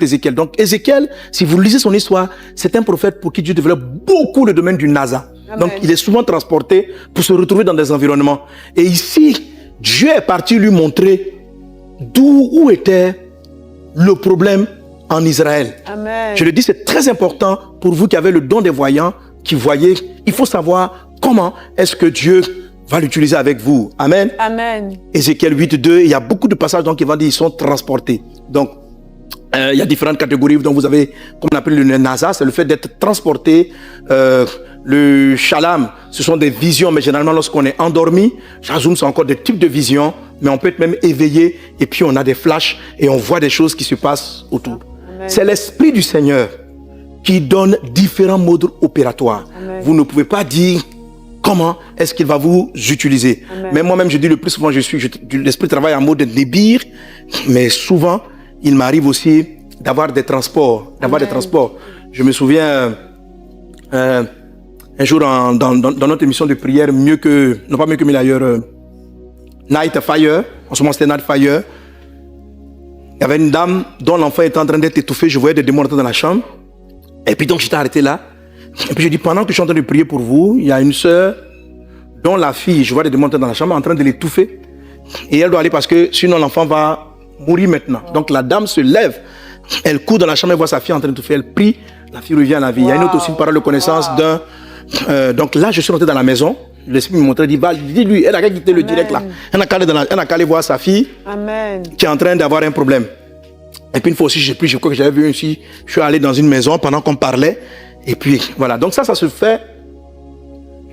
Ézéchiel. Donc Ézéchiel, si vous lisez son histoire, c'est un prophète pour qui Dieu développe beaucoup le domaine du NASA. Amen. Donc il est souvent transporté pour se retrouver dans des environnements. Et ici, Dieu est parti lui montrer où était le problème en Israël. Amen. Je le dis, c'est très important pour vous qui avez le don des voyants, qui voyez. Il faut savoir comment est-ce que Dieu va l'utiliser avec vous. Amen. Amen. Ézéchiel 8.2, il y a beaucoup de passages donc, qui vont dire qu'ils sont transportés. Donc, il y a différentes catégories. Donc, vous avez, comme on appelle le NASA, c'est le fait d'être transporté. Le Shalom, ce sont des visions, mais généralement, lorsqu'on est endormi, Chazoum, c'est encore des types de visions, mais on peut être même éveillé, et puis on a des flashs, et on voit des choses qui se passent autour. C'est l'Esprit du Seigneur qui donne différents modes opératoires. Amen. Vous ne pouvez pas dire comment est-ce qu'il va vous utiliser. Amen. Mais moi-même, je dis le plus souvent, l'Esprit travaille en mode nébir, mais souvent, il m'arrive aussi d'avoir des transports. Je me souviens, un jour, dans notre émission de prière, non pas mieux que mille ailleurs, Night Fire, en ce moment c'était Night Fire, il y avait une dame dont l'enfant était en train d'être étouffé, je voyais des démons rentrer dans la chambre, et puis donc j'étais arrêté là, et puis je dis, pendant que je suis en train de prier pour vous, il y a une sœur dont la fille, je vois des démons rentrer dans la chambre, en train de l'étouffer, et elle doit aller parce que sinon l'enfant va mourir maintenant. Donc la dame se lève, elle court dans la chambre, elle voit sa fille en train de tout faire, elle prie, la fille revient à la vie. Il y a une autre aussi parole de connaissance d'un... donc là, je suis rentré dans la maison, l'Esprit me montrait, il dit, dis-lui, elle a qu'à quitter le direct là. Elle n'a qu'à aller voir sa fille. Amen. Qui est en train d'avoir un problème. Et puis une fois aussi, je crois que j'avais vu aussi, je suis allé dans une maison pendant qu'on parlait, et puis voilà. Donc ça se fait,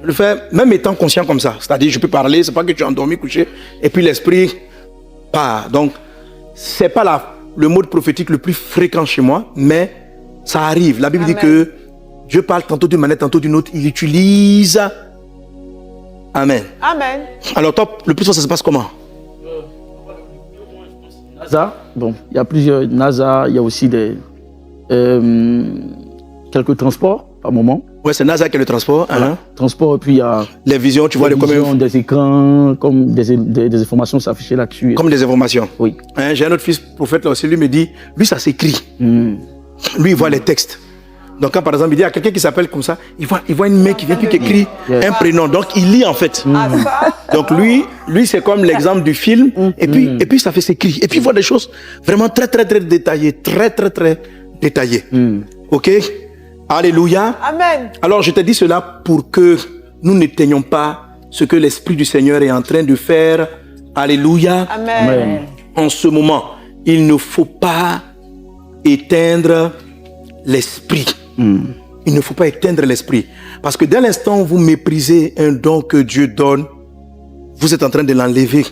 je le fais même étant conscient comme ça. C'est-à-dire, je peux parler, c'est pas que tu es endormi, couché, et puis l'Esprit part. Donc, c'est pas le mode prophétique le plus fréquent chez moi, mais ça arrive. La Bible dit que Dieu parle tantôt d'une manière, tantôt d'une autre. Il utilise. Amen. Amen. Alors, top, le plus souvent, ça se passe comment? NASA, bon, il y a plusieurs NASA, il y a aussi quelques transports par moment. Ouais, c'est NASA qui est le transport. Voilà. Hein? Transport, et puis il y a les visions, tu vois les visions, des écrans, comme des informations s'afficher là-dessus. Comme des informations. Oui. Hein, j'ai un autre fils prophète là aussi, lui me dit, lui ça s'écrit. Lui il voit les textes. Donc quand par exemple il dit à quelqu'un qui s'appelle comme ça, il voit une main qui vient puis qui écrit un prénom. Donc il lit en fait. Donc lui c'est comme l'exemple du film. Et puis ça fait s'écrit. Et puis il voit des choses vraiment très détaillées. Très détaillées. Ok? Alléluia. Amen. Alors je te dis cela pour que nous n'éteignons pas ce que l'Esprit du Seigneur est en train de faire. Alléluia. Amen. En ce moment, il ne faut pas éteindre l'Esprit. Il ne faut pas éteindre l'Esprit. Parce que dès l'instant où vous méprisez un don que Dieu donne, vous êtes en train de l'enlever.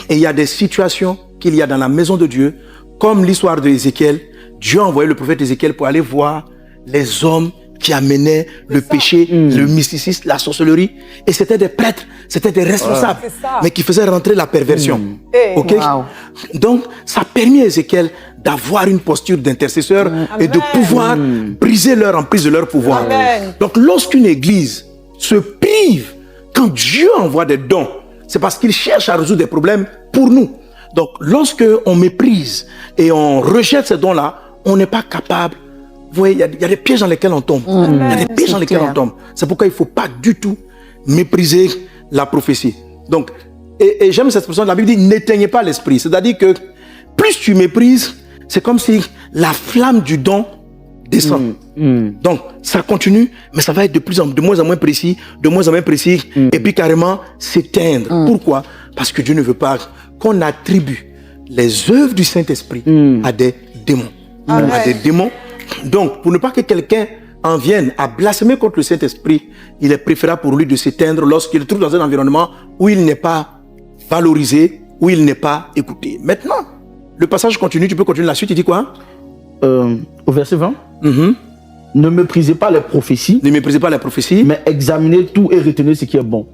Et il y a des situations qu'il y a dans la maison de Dieu, comme l'histoire d'Ézéchiel. Dieu a envoyé le prophète Ézéchiel pour aller voir les hommes qui amenaient le péché, le mysticisme, la sorcellerie. Et c'était des prêtres, c'était des responsables, mais qui faisaient rentrer la perversion. Ok? Donc, ça a permis à Ézéchiel d'avoir une posture d'intercesseur et de pouvoir briser leur emprise de leur pouvoir. Amen. Donc, lorsqu'une église se prive, quand Dieu envoie des dons, c'est parce qu'il cherche à résoudre des problèmes pour nous. Donc, lorsque on méprise et on rejette ces dons-là, on n'est pas capable. Vous voyez, il y a des pièges dans lesquels on tombe. Il y a des pièges dans lesquels on tombe. C'est pourquoi il ne faut pas du tout mépriser la prophétie. Donc, et j'aime cette expression, la Bible dit, n'éteignez pas l'esprit. C'est-à-dire que plus tu méprises, c'est comme si la flamme du don descend. Donc, ça continue, mais ça va être de moins en moins précis, et puis carrément s'éteindre. Pourquoi? Parce que Dieu ne veut pas qu'on attribue les œuvres du Saint-Esprit à des démons. À des démons. Donc, pour ne pas que quelqu'un en vienne à blasphémer contre le Saint-Esprit, il est préférable pour lui de s'éteindre lorsqu'il se trouve dans un environnement où il n'est pas valorisé, où il n'est pas écouté. Maintenant, le passage continue, tu peux continuer la suite, il dit quoi? Au verset 20. Ne méprisez pas les prophéties. Ne méprisez pas les prophéties. Mais examinez tout et retenez ce qui est bon.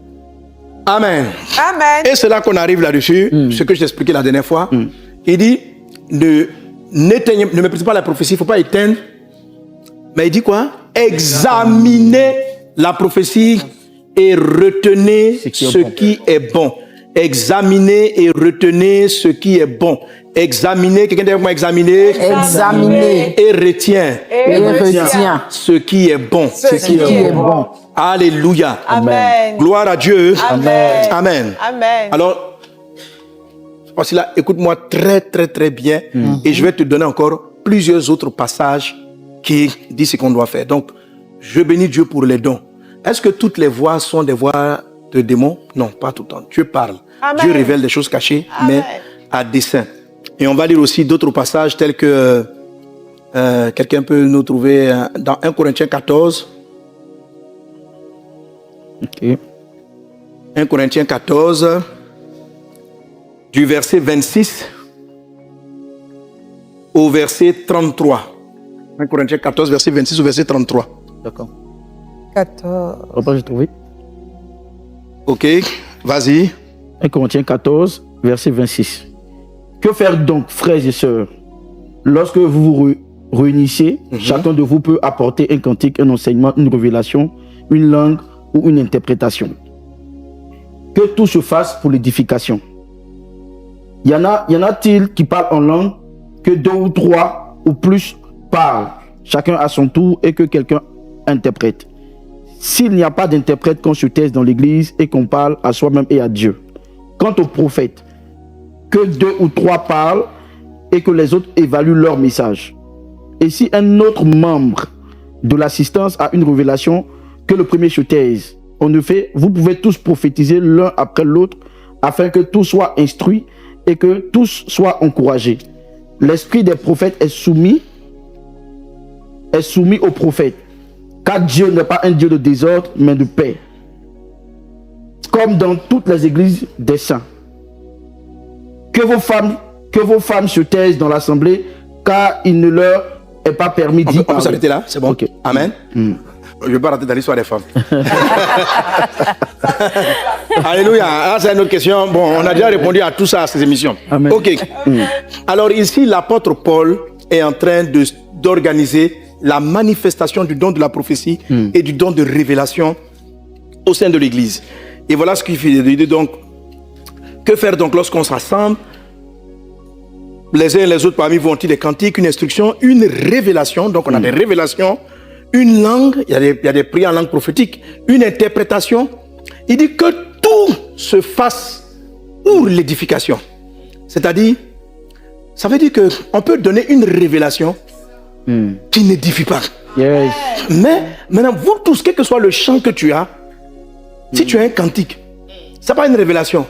Amen. Amen. Et c'est là qu'on arrive là-dessus, ce que je t'expliquais la dernière fois. Il dit, ne méprisez pas la prophétie, il ne faut pas éteindre. Mais il dit quoi? Examinez la prophétie et retenez ce qui est bon. Examinez et retenez ce qui est bon. Examinez, quelqu'un dit avec moi examiner. Examiner Et retient et retient ce qui est bon. ce qui est bon. Alléluia. Amen. Gloire à Dieu. Amen. Amen. Amen. Alors, voici là, écoute-moi très très très bien et je vais te donner encore plusieurs autres passages qui disent ce qu'on doit faire. Donc, je bénis Dieu pour les dons. Est-ce que toutes les voix sont des voix de démons? Non, pas tout le temps. Dieu parle. Amen. Dieu révèle des choses cachées, Amen. mais à dessein. Et on va lire aussi d'autres passages tels que quelqu'un peut nous trouver dans 1 Corinthiens 14. Ok. 1 Corinthiens 14, du verset 26 au verset 33. 1 Corinthiens 14, verset 26 au verset 33. D'accord. 14. Papa, j'ai trouvé. Ok, vas-y. 1 Corinthiens 14, verset 26. Que faire donc, frères et sœurs, lorsque vous vous réunissez, chacun de vous peut apporter un cantique, un enseignement, une révélation, une langue ou une interprétation. Que tout se fasse pour l'édification. Y en a-t-il qui parlent en langue, que 2 ou 3 ou plus parlent, chacun à son tour, et que quelqu'un interprète. S'il n'y a pas d'interprète, qu'on se taise dans l'église et qu'on parle à soi-même et à Dieu. Quant aux prophètes, que 2 ou 3 parlent et que les autres évaluent leur message. Et si un autre membre de l'assistance a une révélation, que le premier se taise. En effet, vous pouvez tous prophétiser l'un après l'autre afin que tous soient instruits et que tous soient encouragés. L'esprit des prophètes est soumis aux prophètes, car Dieu n'est pas un Dieu de désordre, mais de paix. Comme dans toutes les églises des saints. Que vos femmes se taisent dans l'assemblée, car il ne leur est pas permis d'y On peut parler. s'arrêter là, c'est bon. Ok. Amen. Je ne vais pas rater dans l'histoire des femmes. Alléluia. Ah, c'est une autre question. Bon, on a déjà répondu à tout ça à ces émissions. Amen. Ok. Alors ici, l'apôtre Paul est en train d'organiser la manifestation du don de la prophétie et du don de révélation au sein de l'Église. Et voilà ce qu'il fait. Il dit donc, que faire donc lorsqu'on se rassemble? Les uns et les autres parmi vous ont-ils des cantiques, une instruction, une révélation. Donc on a des révélations, une langue, il y a des prières en langue prophétique, une interprétation. Il dit que tout se fasse pour l'édification. C'est-à-dire, ça veut dire qu'on peut donner une révélation qui n'édifie pas. Yes. Mais maintenant, vous tous, quel que soit le chant que tu as, si tu as un cantique, ça n'est pas une révélation.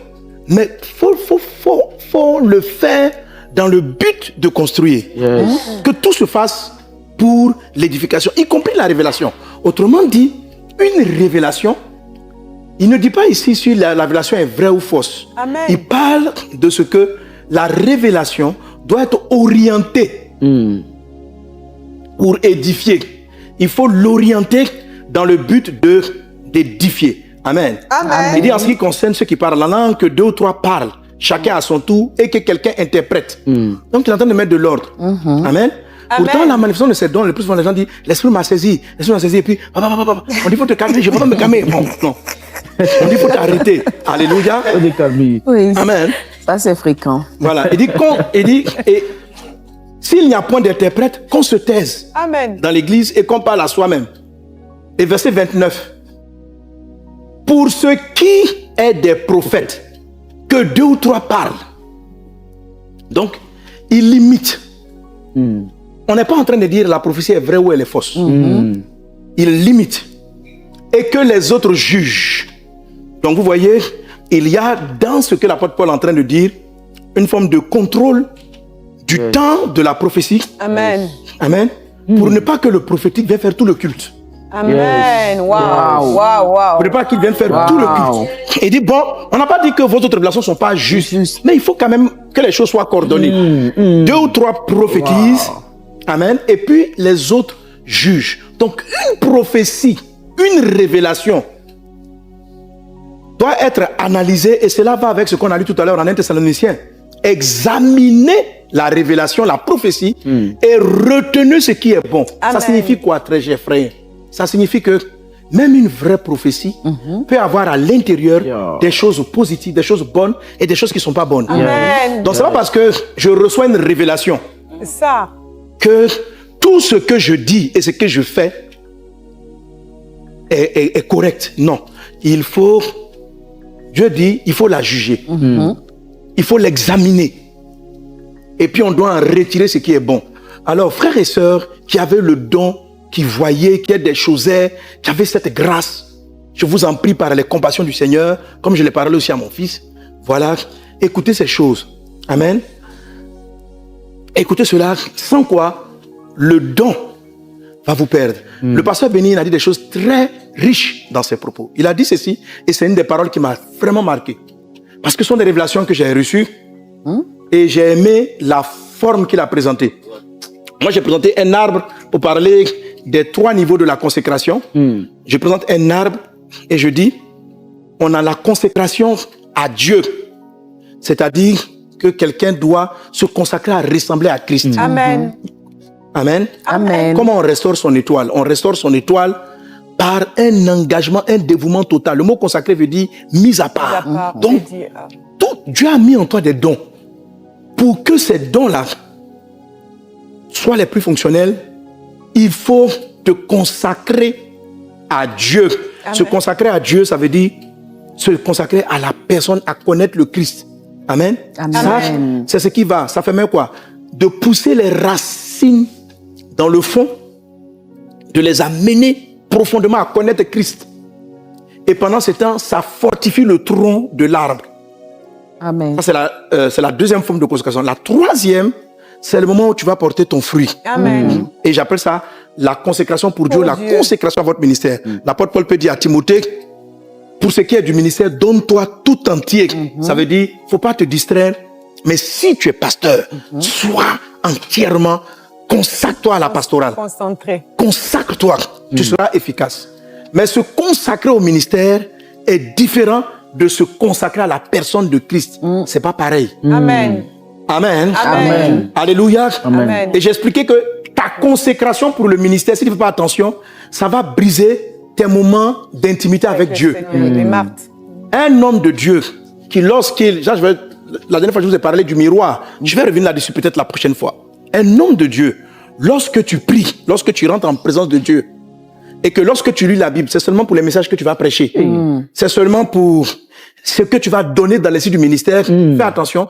Mais faut le faire dans le but de construire. Yes. Que tout se fasse pour l'édification, y compris la révélation. Autrement dit, une révélation, il ne dit pas ici si la révélation est vraie ou fausse. Amen. Il parle de ce que la révélation doit être orientée pour édifier. Il faut l'orienter dans le but d'édifier. Amen. Amen. Il dit en ce qui concerne ceux qui parlent la langue, que 2 ou 3 parlent, chacun à son tour, et que quelqu'un interprète. Donc il est en train de mettre de l'ordre. Amen. Pourtant, la manifestation de ces dons, le plus souvent les gens disent, l'esprit m'a saisi, et puis, on dit, faut te calmer, je ne vais pas me calmer. Bon, non. On dit, faut t'arrêter. Alléluia. Oui, Amen. ça c'est fréquent. Voilà. Il dit, et s'il n'y a point d'interprète, qu'on se taise Amen. dans l'église et qu'on parle à soi-même. Et verset 29. Pour ce qui est des prophètes, que 2 ou 3 parlent. Donc, il limite. On n'est pas en train de dire la prophétie est vraie ou elle est fausse. Il limite. Et que les autres jugent. Donc vous voyez, il y a dans ce que l'apôtre Paul est en train de dire, une forme de contrôle du temps de la prophétie. Amen. Amen. Pour ne pas que le prophétique vienne faire tout le culte. Amen. Wow. Wow. Wow. Pour ne pas qu'il vienne faire tout le culte. Il dit, bon, on n'a pas dit que vos autres révélations ne sont pas justes, mais il faut quand même que les choses soient coordonnées. 2 ou 3 prophétisent. Amen. Et puis les autres jugent. Donc une prophétie, une révélation doit être analysée, et cela va avec ce qu'on a lu tout à l'heure en 1 Thessaloniciens. Examinez la révélation, la prophétie, et retenez ce qui est bon. Amen. Ça signifie quoi, très cher frère? Ça signifie que même une vraie prophétie peut avoir à l'intérieur des choses positives, des choses bonnes et des choses qui ne sont pas bonnes. Amen. Donc, c'est pas parce que je reçois une révélation C'est ça. que tout ce que je dis et ce que je fais est correct. Non. Dieu dit, il faut la juger. Il faut l'examiner. Et puis on doit en retirer ce qui est bon. Alors, frères et sœurs qui avaient le don, qui voyaient, qui avaient des choses, qui avaient cette grâce, je vous en prie par les compassions du Seigneur, comme je l'ai parlé aussi à mon fils, voilà, écoutez ces choses. Amen. Écoutez cela, sans quoi le don va vous perdre. Le pasteur Bénin a dit des choses très riches dans ses propos. Il a dit ceci, et c'est une des paroles qui m'a vraiment marqué. Parce que ce sont des révélations que j'ai reçues, et j'ai aimé la forme qu'il a présentée. Moi, j'ai présenté un arbre pour parler des 3 niveaux de la consécration. Je présente un arbre et je dis, on a la consécration à Dieu. C'est-à-dire que quelqu'un doit se consacrer à ressembler à Christ. Amen. Amen. Amen. Comment on restaure son étoile? On restaure son étoile par un engagement, un dévouement total. Le mot consacré veut dire mis à part. Donc, Dieu a mis en toi des dons. Pour que ces dons-là soient les plus fonctionnels, il faut te consacrer à Dieu. Amen. Se consacrer à Dieu, ça veut dire se consacrer à la personne, à connaître le Christ. Amen. Amen. Ça, c'est ce qui va. Ça fait même quoi? De pousser les racines dans le fond, de les amener profondément à connaître Christ. Et pendant ce temps, ça fortifie le tronc de l'arbre. Amen. Ça, c'est la deuxième forme de consécration. La troisième, c'est le moment où tu vas porter ton fruit. Amen. Et j'appelle ça la consécration pour Dieu, Pour la Dieu. consécration à votre ministère. L'apôtre Paul peut dire à Timothée, pour ce qui est du ministère, donne-toi tout entier. Ça veut dire, il ne faut pas te distraire. Mais si tu es pasteur, sois entièrement, consacre-toi à la pastorale. Concentré. Consacre-toi, tu seras efficace. Mais se consacrer au ministère est différent de se consacrer à la personne de Christ. C'est pas pareil. Amen. Amen. Amen. Alléluia. Amen. Et j'ai expliqué que ta consécration pour le ministère, si tu ne fais pas attention, ça va briser tes moments d'intimité avec Dieu. Avec les martes. Un homme de Dieu qui, la dernière fois je vous ai parlé du miroir, je vais revenir là-dessus peut-être la prochaine fois. Un homme de Dieu, lorsque tu pries, lorsque tu rentres en présence de Dieu, et que lorsque tu lis la Bible, c'est seulement pour les messages que tu vas prêcher. C'est seulement pour ce que tu vas donner dans les sites du ministère. Fais attention,